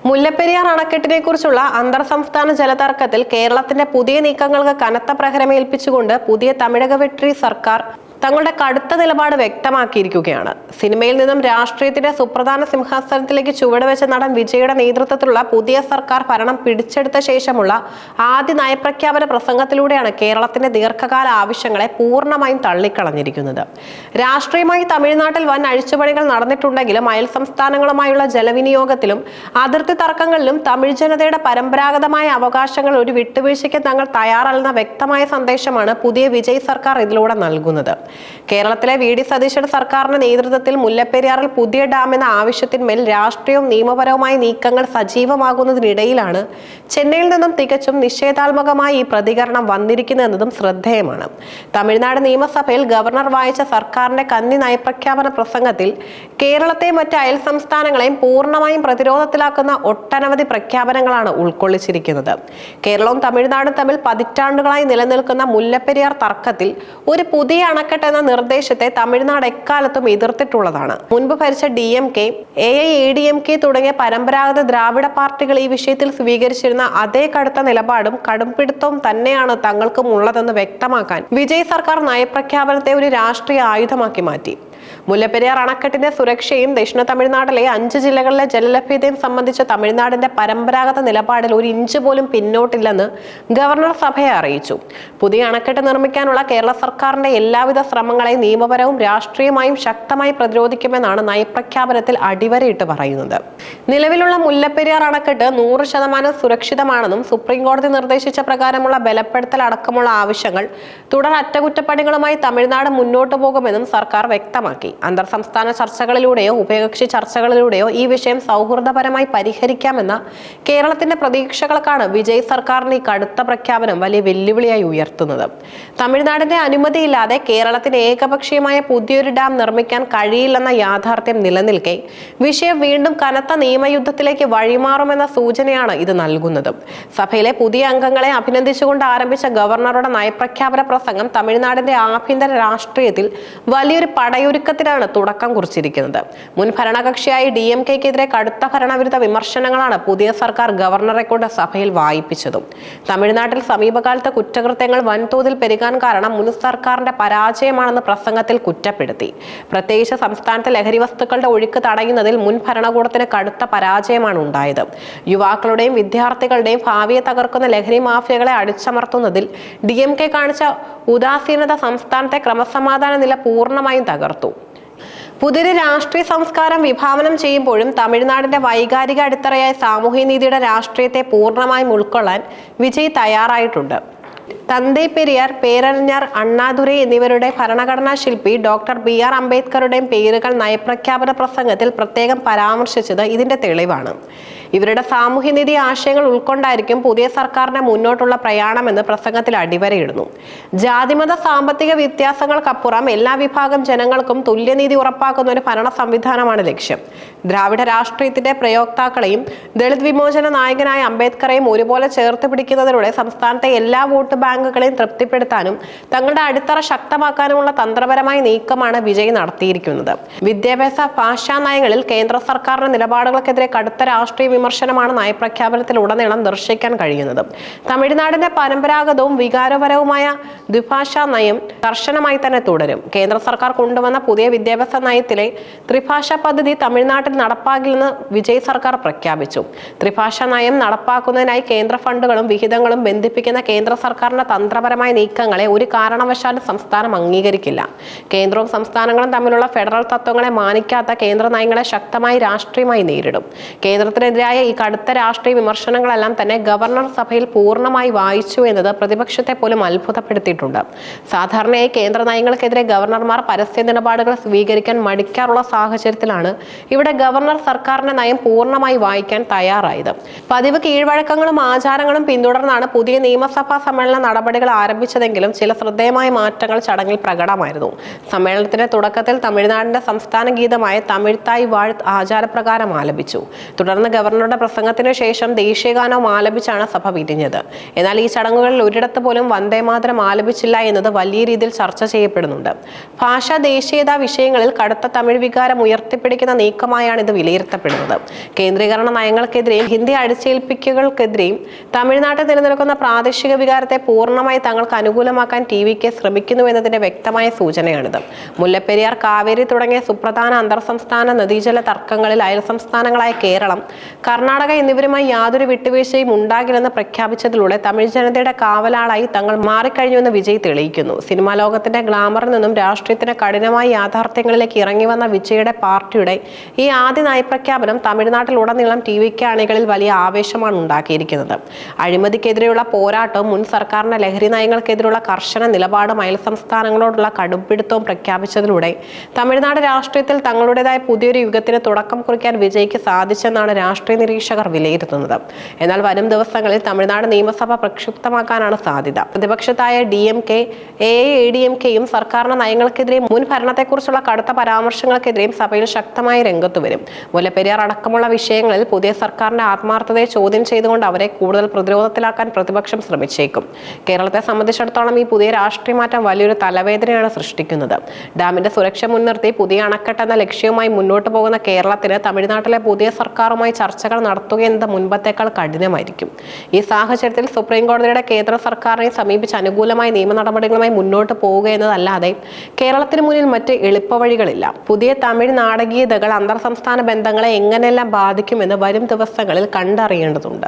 മുല്ലപ്പെരിയാർ അണക്കെട്ടിനെ കുറിച്ചുള്ള അന്തർ സംസ്ഥാന ജലതർക്കത്തിൽ കേരളത്തിന്റെ പുതിയ നീക്കങ്ങൾക്ക് കനത്ത പ്രഹരമേൽപ്പിച്ചുകൊണ്ട് പുതിയ തമിഴക വെട്രി സർക്കാർ തങ്ങളുടെ കടുത്ത നിലപാട് വ്യക്തമാക്കിയിരിക്കുകയാണ്. സിനിമയിൽ നിന്നും രാഷ്ട്രീയത്തിന്റെ സുപ്രധാന സിംഹാസനത്തിലേക്ക് ചുവടുവെച്ച നടൻ വിജയുടെ നേതൃത്വത്തിലുള്ള പുതിയ സർക്കാർ ഭരണം പിടിച്ചെടുത്ത ശേഷമുള്ള ആദ്യ നയപ്രഖ്യാപന പ്രസംഗത്തിലൂടെയാണ് കേരളത്തിന്റെ ദീർഘകാല ആവശ്യങ്ങളെ പൂർണ്ണമായും തള്ളിക്കളഞ്ഞിരിക്കുന്നത്. രാഷ്ട്രീയമായി തമിഴ്നാട്ടിൽ വൻ അഴിച്ചുപണികൾ നടന്നിട്ടുണ്ടെങ്കിലും അയൽ സംസ്ഥാനങ്ങളുമായുള്ള ജലവിനിയോഗത്തിലും അതിർത്തി തർക്കങ്ങളിലും തമിഴ് ജനതയുടെ പരമ്പരാഗതമായ അവകാശങ്ങൾ ഒരു വിട്ടുവീഴ്ചയ്ക്ക് തങ്ങൾ തയ്യാറല്ലെന്ന വ്യക്തമായ സന്ദേശമാണ് പുതിയ വിജയ് സർക്കാർ ഇതിലൂടെ നൽകുന്നത്. കേരളത്തിലെ വി.ഡി. സതീശൻ സർക്കാരിന്റെ നേതൃത്വത്തിൽ മുല്ലപ്പെരിയാറിൽ പുതിയ ഡാം എന്ന ആവശ്യത്തിന്മേൽ രാഷ്ട്രീയവും നിയമപരവുമായ നീക്കങ്ങൾ സജീവമാകുന്നതിനിടയിലാണ് ചെന്നൈയിൽ നിന്നും തികച്ചും നിഷേധാത്മകമായി ഈ പ്രതികരണം വന്നിരിക്കുന്നതെന്നതും ശ്രദ്ധേയമാണ്. തമിഴ്നാട് നിയമസഭയിൽ ഗവർണർ വായിച്ച സർക്കാരിന്റെ കന്നി നയപ്രഖ്യാപന പ്രസംഗത്തിൽ കേരളത്തെ മറ്റ് അയൽ സംസ്ഥാനങ്ങളെയും പൂർണ്ണമായും പ്രതിരോധത്തിലാക്കുന്ന ഒട്ടനവധി പ്രഖ്യാപനങ്ങളാണ് ഉൾക്കൊള്ളിച്ചിരിക്കുന്നത്. കേരളവും തമിഴ്നാടും തമ്മിൽ പതിറ്റാണ്ടുകളായി നിലനിൽക്കുന്ന മുല്ലപ്പെരിയാർ തർക്കത്തിൽ ഒരു പുതിയ അണക്കെട്ട് എന്ന നിർദ്ദേശത്തെ തമിഴ്നാട് എക്കാലത്തും എതിർത്തിട്ടുള്ളതാണ്. മുൻപ് ഭരിച്ച DMK, AIADMK തുടങ്ങിയ പരമ്പരാഗത ദ്രാവിഡ പാർട്ടികൾ ഈ വിഷയത്തിൽ സ്വീകരിച്ചിരുന്ന അതേ കടുത്ത നിലപാടും കടുംപിടുത്തവും തന്നെയാണ് തങ്ങൾക്കും ഉള്ളതെന്ന് വ്യക്തമാക്കാൻ വിജയ് സർക്കാർ നയപ്രഖ്യാപനത്തെ ഒരു രാഷ്ട്രീയ ആയുധമാക്കി മാറ്റി. മുല്ലപ്പെരിയാർ അണക്കെട്ടിന്റെ സുരക്ഷയും ദക്ഷിണ തമിഴ്നാട്ടിലെ 5 ജില്ലകളിലെ ജലലഭ്യതയും സംബന്ധിച്ച തമിഴ്നാടിന്റെ പരമ്പരാഗത നിലപാടിൽ ഒരു ഇഞ്ച് പോലും പിന്നോട്ടില്ലെന്ന് ഗവർണർ സഭയെ അറിയിച്ചു. പുതിയ അണക്കെട്ട് നിർമ്മിക്കാനുള്ള കേരള സർക്കാരിന്റെ എല്ലാവിധ ശ്രമങ്ങളെയും നിയമപരവും രാഷ്ട്രീയമായും ശക്തമായി പ്രതിരോധിക്കുമെന്നാണ് നയപ്രഖ്യാപനത്തിൽ അടിവരയിട്ട് പറയുന്നത്. നിലവിലുള്ള മുല്ലപ്പെരിയാർ അണക്കെട്ട് 100% സുരക്ഷിതമാണെന്നും സുപ്രീം കോടതി നിർദ്ദേശിച്ച പ്രകാരമുള്ള ബലപ്പെടുത്തൽ അടക്കമുള്ള ആവശ്യങ്ങൾ തുടർ അറ്റകുറ്റപ്പണികളുമായി തമിഴ്നാട് മുന്നോട്ടു പോകുമെന്നും സർക്കാർ വ്യക്തമാക്കി. അന്തർ സംസ്ഥാന ചർച്ചകളിലൂടെയോ ഉഭയകക്ഷി ചർച്ചകളിലൂടെയോ ഈ വിഷയം സൗഹൃദപരമായി പരിഹരിക്കാമെന്ന കേരളത്തിന്റെ പ്രതീക്ഷകൾക്കാണ് വിജയ് സർക്കാരിന്റെ ഈ കടുത്ത പ്രഖ്യാപനം വലിയ വെല്ലുവിളിയായി ഉയർത്തുന്നത്. തമിഴ്നാടിന്റെ അനുമതിയില്ലാതെ കേരളത്തിന് ഏകപക്ഷീയമായ പുതിയൊരു ഡാം നിർമ്മിക്കാൻ കഴിയില്ലെന്ന യാഥാർത്ഥ്യം നിലനിൽക്കെ വിഷയം വീണ്ടും കനത്ത നിയമയുദ്ധത്തിലേക്ക് വഴിമാറുമെന്ന സൂചനയാണ് ഇത് നൽകുന്നത്. സഭയിലെ പുതിയ അംഗങ്ങളെ അഭിനന്ദിച്ചുകൊണ്ട് ആരംഭിച്ച ഗവർണറുടെ നയപ്രഖ്യാപന പ്രസംഗം തമിഴ്നാടിന്റെ ആഭ്യന്തര രാഷ്ട്രീയത്തിൽ വലിയൊരു പടയൊരുക്കത്തിനാണ് തുടക്കം കുറിച്ചിരിക്കുന്നത്. മുൻ ഭരണകക്ഷിയായ DMK-ക്കെതിരെ കടുത്ത ഭരണവിരുദ്ധ വിമർശനങ്ങളാണ് പുതിയ സർക്കാർ ഗവർണറെ കൊണ്ട് സഭയിൽ വായിപ്പിച്ചതും. തമിഴ്നാട്ടിൽ സമീപകാലത്തെ കുറ്റകൃത്യങ്ങൾ വൻതോതിൽ പെരുകാൻ കാരണം മുൻ സർക്കാരിന്റെ പരാജയമാണെന്ന് പ്രസംഗത്തിൽ കുറ്റപ്പെടുത്തി. പ്രത്യേകിച്ച് സംസ്ഥാനത്തെ ലഹരി വസ്തുക്കളുടെ ഒഴുക്ക് തടയുന്നതിൽ മുൻ ഭരണകൂടത്തിന് കടുത്ത പരാജയമാണ് ഉണ്ടായത്. യുവാക്കളുടെയും വിദ്യാർത്ഥികളുടെയും ഭാവിയെ തകർക്കുന്ന ലഹരി മാഫിയകളെ അടിച്ചമർത്തുന്നതിൽ DMK കാണിച്ച ഉദാസീനത സംസ്ഥാനത്തെ ക്രമസമാധാന നില പൂർണ്ണമായും തകർത്തു. പുതിയൊരു രാഷ്ട്രീയ സംസ്കാരം വിഭാവനം ചെയ്യുമ്പോഴും തമിഴ്നാടിന്റെ വൈകാരിക അടിത്തറയായ സാമൂഹ്യനീതിയുടെ രാഷ്ട്രീയത്തെ പൂർണ്ണമായും ഉൾക്കൊള്ളാൻ വിജയ് തയ്യാറായിട്ടുണ്ട്. തന്തൈ പെരിയാർ, പേരറിഞ്ഞാർ, അണ്ണാദുരൈ എന്നിവരുടെ ഭരണഘടനാ ശില്പി ഡോക്ടർ BR അംബേദ്കറുടെയും പേരുകൾ നയപ്രഖ്യാപന പ്രസംഗത്തിൽ പ്രത്യേകം പരാമർശിച്ചത് ഇതിന്റെ തെളിവാണ്. ഇവരുടെ സാമൂഹ്യനീതി ആശയങ്ങൾ ഉൾക്കൊണ്ടായിരിക്കും പുതിയ സർക്കാരിന്റെ മുന്നോട്ടുള്ള പ്രയാണമെന്ന് പ്രസംഗത്തിൽ അടിവരയിടുന്നു. ജാതിമത സാമ്പത്തിക വ്യത്യാസങ്ങൾക്കപ്പുറം എല്ലാ വിഭാഗം ജനങ്ങൾക്കും തുല്യനീതി ഉറപ്പാക്കുന്ന ഒരു ഭരണ സംവിധാനമാണ് ലക്ഷ്യം. ദ്രാവിഡ രാഷ്ട്രീയത്തിന്റെ പ്രയോക്താക്കളെയും ദളിത് വിമോചന നായകനായ അംബേദ്കറെയും ഒരുപോലെ ചേർത്ത് പിടിക്കുന്നതിലൂടെ സംസ്ഥാനത്തെ എല്ലാ വോട്ട് ബാങ്കുകളെയും തൃപ്തിപ്പെടുത്താനും തങ്ങളുടെ അടിത്തറ ശക്തമാക്കാനുമുള്ള തന്ത്രപരമായ നീക്കമാണ് വിജയ് നടത്തിയിരിക്കുന്നത്. വിദ്യാഭ്യാസ ഭാഷാ നയങ്ങളിൽ കേന്ദ്ര സർക്കാരിന്റെ നിലപാടുകൾക്കെതിരെ കടുത്ത രാഷ്ട്രീയ വിമർശനമാണ് നയപ്രഖ്യാപനത്തിലുടനീളം ദർശിക്കാൻ കഴിയുന്നത്. തമിഴ്നാടിന്റെ പരമ്പരാഗതവും വികാരപരവുമായ ദ്വിഭാഷാ നയം കർശനമായി തന്നെ തുടരും. കേന്ദ്ര സർക്കാർ കൊണ്ടുവന്ന പുതിയ വിദ്യാഭ്യാസ നയത്തിലെ ത്രിഭാഷാ പദ്ധതി തമിഴ്നാട്ടിൽ നടപ്പാക്കില്ലെന്ന് വിജയ് സർക്കാർ പ്രഖ്യാപിച്ചു. ത്രിഭാഷാ നയം നടപ്പാക്കുന്നതിനായി കേന്ദ്ര ഫണ്ടുകളും വിഹിതങ്ങളും ബന്ധിപ്പിക്കുന്ന കേന്ദ്ര സർക്കാരിന്റെ തന്ത്രപരമായ നീക്കങ്ങളെ ഒരു കാരണവശാലും സംസ്ഥാനം അംഗീകരിക്കില്ല. കേന്ദ്രവും സംസ്ഥാനങ്ങളും തമ്മിലുള്ള ഫെഡറൽ തത്വങ്ങളെ മാനിക്കാത്ത കേന്ദ്ര നയങ്ങളെ ശക്തമായി രാഷ്ട്രീയമായി നേരിടും. കേന്ദ്രത്തിനെതിരായ ഈ കടുത്ത രാഷ്ട്രീയ വിമർശനങ്ങളെല്ലാം തന്നെ ഗവർണർ സഭയിൽ പൂർണ്ണമായി വായിച്ചു എന്നത് പ്രതിപക്ഷത്തെ പോലും അത്ഭുതപ്പെടുത്തിയിട്ടുണ്ട്. സാധാരണയായി കേന്ദ്ര നയങ്ങൾക്കെതിരെ ഗവർണർമാർ പരസ്യ നിലപാടുകൾ സ്വീകരിക്കാൻ മടിക്കാറുള്ള സാഹചര്യത്തിലാണ് ഇവിടെ ഗവർണർ സർക്കാരിന്റെ നയം പൂർണ്ണമായി വായിക്കാൻ തയ്യാറായത്. പതിവ് കീഴ്വഴക്കങ്ങളും ആചാരങ്ങളും പിന്തുടർന്നാണ് പുതിയ നിയമസഭാ സമ്മേളന നടപടികൾ ആരംഭിച്ചതെങ്കിലും ചില ശ്രദ്ധേയമായ മാറ്റങ്ങൾ ചടങ്ങിൽ പ്രകടമായിരുന്നു. സമ്മേളനത്തിന്റെ തുടക്കത്തിൽ തമിഴ്നാടിന്റെ സംസ്ഥാന ഗീതമായ തമിഴ് തായ് വാഴ്ത്ത് ആചാരപ്രകാരം ആലപിച്ചു. തുടർന്ന് ഗവർണർ ഗവർണറുടെ പ്രസംഗത്തിനു ശേഷം ദേശീയഗാനവും ആലപിച്ചാണ് സഭ പിരിഞ്ഞത്. എന്നാൽ ഈ ചടങ്ങുകളിൽ ഒരിടത്ത് പോലും വന്ദേമാതരം ആലപിച്ചില്ല എന്നത് വലിയ രീതിയിൽ ചർച്ച ചെയ്യപ്പെടുന്നുണ്ട്. ഭാഷ, ദേശീയത വിഷയങ്ങളിൽ കടുത്ത തമിഴ് വികാരം ഉയർത്തിപ്പിടിക്കുന്ന നീക്കമായാണ് ഇത് വിലയിരുത്തപ്പെടുന്നത്. കേന്ദ്രീകരണ നയങ്ങൾക്കെതിരെയും ഹിന്ദി അടിച്ചേൽപ്പിക്കലുകൾക്കെതിരെയും തമിഴ്നാട്ടിൽ നിലനിൽക്കുന്ന പ്രാദേശിക വികാരത്തെ പൂർണ്ണമായി തങ്ങൾക്ക് അനുകൂലമാക്കാൻ TVK ശ്രമിക്കുന്നു എന്നതിന്റെ വ്യക്തമായ സൂചനയാണിത്. മുല്ലപ്പെരിയാർ, കാവേരി തുടങ്ങിയ സുപ്രധാന അന്തർസംസ്ഥാന നദീജല തർക്കങ്ങളിൽ അയൽ സംസ്ഥാനങ്ങളായ കേരളം, കർണാടക എന്നിവരുമായി യാതൊരു വിട്ടുവീഴ്ചയും ഉണ്ടാകില്ലെന്ന് പ്രഖ്യാപിച്ചതിലൂടെ തമിഴ് ജനതയുടെ കാവലാളായി തങ്ങൾ മാറിക്കഴിഞ്ഞുവെന്ന് വിജയ് തെളിയിക്കുന്നു. സിനിമാ ലോകത്തിന്റെ ഗ്ലാമറിൽ നിന്നും രാഷ്ട്രീയത്തിന് കഠിനമായ യാഥാർത്ഥ്യങ്ങളിലേക്ക് ഇറങ്ങി വന്ന വിജയുടെ പാർട്ടിയുടെ ഈ ആദ്യ നയപ്രഖ്യാപനം തമിഴ്നാട്ടിലുടനീളം TVK അണികളിൽ വലിയ ആവേശമാണ് ഉണ്ടാക്കിയിരിക്കുന്നത്. അഴിമതിക്കെതിരെയുള്ള പോരാട്ടവും മുൻ സർക്കാരിന്റെ ലഹരി നയങ്ങൾക്കെതിരെയുള്ള കർശന നിലപാടും അയൽ സംസ്ഥാനങ്ങളോടുള്ള കടുംപിടുത്തവും പ്രഖ്യാപിച്ചതിലൂടെ തമിഴ്നാട് രാഷ്ട്രീയത്തിൽ തങ്ങളുടേതായ പുതിയൊരു യുഗത്തിന് തുടക്കം കുറിക്കാൻ വിജയ്ക്ക് സാധിച്ചെന്നാണ് രാഷ്ട്രീയ നിരീക്ഷകർ വിലയിരുത്തുന്നത്. എന്നാൽ വരും ദിവസങ്ങളിൽ തമിഴ്നാട് നിയമസഭ പ്രക്ഷുബ്ധമാക്കാനാണ് സാധ്യത. പ്രതിപക്ഷത്തായ DMK, AIADMKയും സർക്കാരിന്റെ നയങ്ങൾക്കെതിരെയും മുൻ ഭരണത്തെക്കുറിച്ചുള്ള കടുത്ത പരാമർശങ്ങൾക്കെതിരെയും സഭയിൽ ശക്തമായി രംഗത്തു വരും. മുല്ലപ്പെരിയാർ അടക്കമുള്ള വിഷയങ്ങളിൽ പുതിയ സർക്കാരിന്റെ ആത്മാർത്ഥതയെ ചോദ്യം ചെയ്തുകൊണ്ട് അവരെ കൂടുതൽ പ്രതിരോധത്തിലാക്കാൻ പ്രതിപക്ഷം ശ്രമിച്ചേക്കും. കേരളത്തെ സംബന്ധിച്ചിടത്തോളം ഈ പുതിയ രാഷ്ട്രീയ മാറ്റം വലിയൊരു തലവേദനയാണ് സൃഷ്ടിക്കുന്നത്. ഡാമിന്റെ സുരക്ഷ മുൻനിർത്തി പുതിയ അണക്കെട്ട് എന്ന ലക്ഷ്യവുമായി മുന്നോട്ട് പോകുന്ന കേരളത്തിന് തമിഴ്നാട്ടിലെ പുതിയ സർക്കാരുമായി ചർച്ചകൾ നടത്തുക എന്നത് മുൻപത്തേക്കാൾ കഠിനമായിരിക്കും. ഈ സാഹചര്യത്തിൽ സുപ്രീം കോടതിയുടെ കേന്ദ്ര സർക്കാരിനെ സമീപിച്ച് അനുകൂലമായ നിയമ നടപടികളുമായി മുന്നോട്ട് പോവുക എന്നതല്ലാതെ കേരളത്തിന് മുന്നിൽ മറ്റ് എളുപ്പവഴികളില്ല. പുതിയ തമിഴ് നാടകീയതകൾ അന്തർ സംസ്ഥാന ബന്ധങ്ങളെ എങ്ങനെയെല്ലാം ബാധിക്കുമെന്ന് വരും ദിവസങ്ങളിൽ കണ്ടറിയേണ്ടതുണ്ട്.